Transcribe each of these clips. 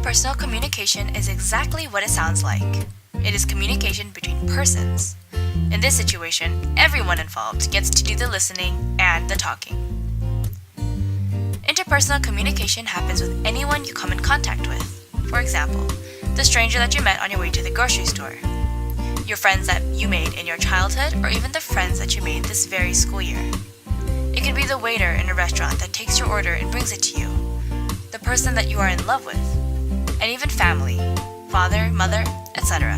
Interpersonal communication is exactly what it sounds like. It is communication between persons. In this situation, everyone involved gets to do the listening and the talking. Interpersonal communication happens with anyone you come in contact with. For example, the stranger that you met on your way to the grocery store, your friends that you made in your childhood, or even the friends that you made this very school year. It could be the waiter in a restaurant that takes your order and brings it to you, the person that you are in love with, and even family, father, mother, etc.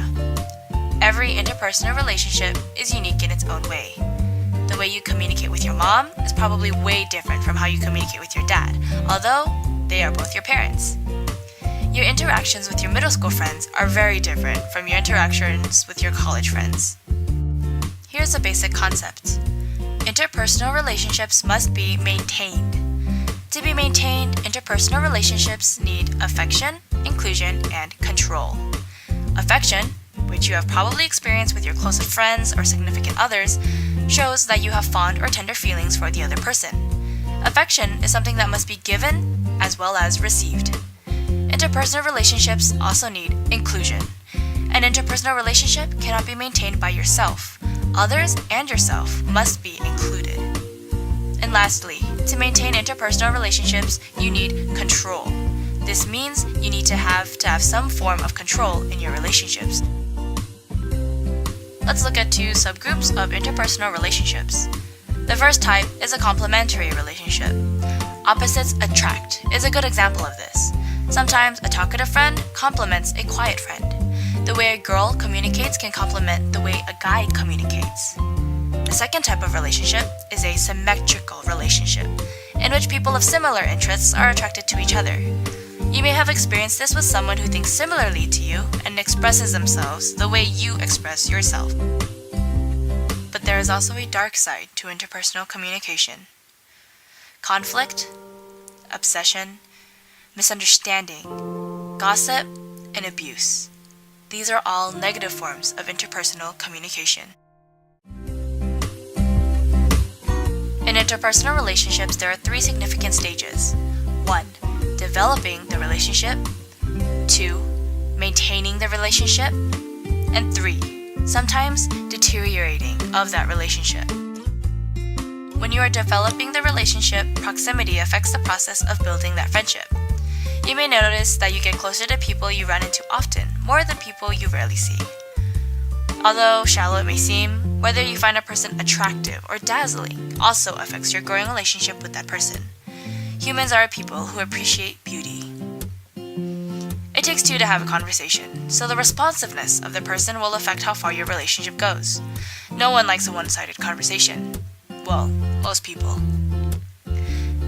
Every interpersonal relationship is unique in its own way. The way you communicate with your mom is probably way different from how you communicate with your dad, although they are both your parents. Your interactions with your middle school friends are very different from your interactions with your college friends. Here's a basic concept. Interpersonal relationships must be maintained. To be maintained, interpersonal relationships need affection, inclusion, and control. Affection, which you have probably experienced with your closest friends or significant others, shows that you have fond or tender feelings for the other person. Affection is something that must be given as well as received. Interpersonal relationships also need inclusion. An interpersonal relationship cannot be maintained by yourself. Others and yourself must be included. And lastly, to maintain interpersonal relationships, you need control. This means you need to have some form of control in your relationships. Let's look at two subgroups of interpersonal relationships. The first type is a complementary relationship. Opposites attract is a good example of this. Sometimes a talkative friend complements a quiet friend. The way a girl communicates can complement the way a guy communicates. The second type of relationship is a symmetrical relationship, in which people of similar interests are attracted to each other. You may have experienced this with someone who thinks similarly to you and expresses themselves the way you express yourself. But there is also a dark side to interpersonal communication. Conflict, obsession, misunderstanding, gossip, and abuse. These are all negative forms of interpersonal communication. In interpersonal relationships, there are three significant stages. 1. Developing the relationship. 2. Maintaining the relationship. And 3. Sometimes deteriorating of that relationship. When you are developing the relationship, proximity affects the process of building that friendship. You may notice that you get closer to people you run into often, more than people you rarely see. Although shallow it may seem, whether you find a person attractive or dazzling also affects your growing relationship with that person. Humans are a people who appreciate beauty. It takes two to have a conversation, so the responsiveness of the person will affect how far your relationship goes. No one likes a one-sided conversation. Well, most people.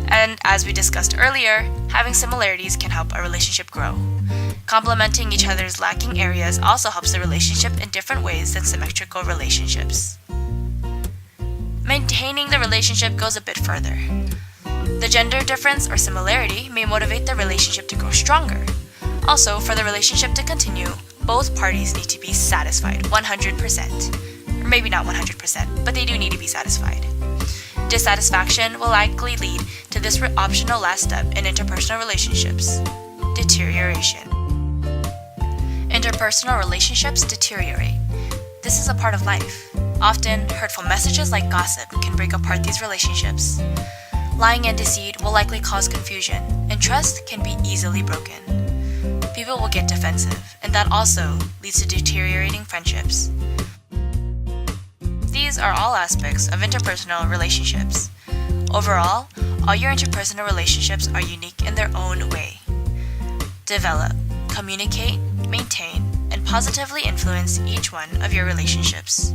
And as we discussed earlier, having similarities can help a relationship grow. Complementing each other's lacking areas also helps the relationship in different ways than symmetrical relationships. Maintaining the relationship goes a bit further. The gender difference or similarity may motivate the relationship to grow stronger. Also, for the relationship to continue, both parties need to be satisfied 100%. Or maybe not 100%, but they do need to be satisfied. Dissatisfaction will likely lead to this optional last step in interpersonal relationships: deterioration. Interpersonal relationships deteriorate. This is a part of life. Often, hurtful messages like gossip can break apart these relationships. Lying and deceit will likely cause confusion, and trust can be easily broken. People will get defensive, and that also leads to deteriorating friendships. These are all aspects of interpersonal relationships. Overall, all your interpersonal relationships are unique in their own way. Develop, communicate, maintain, and positively influence each one of your relationships.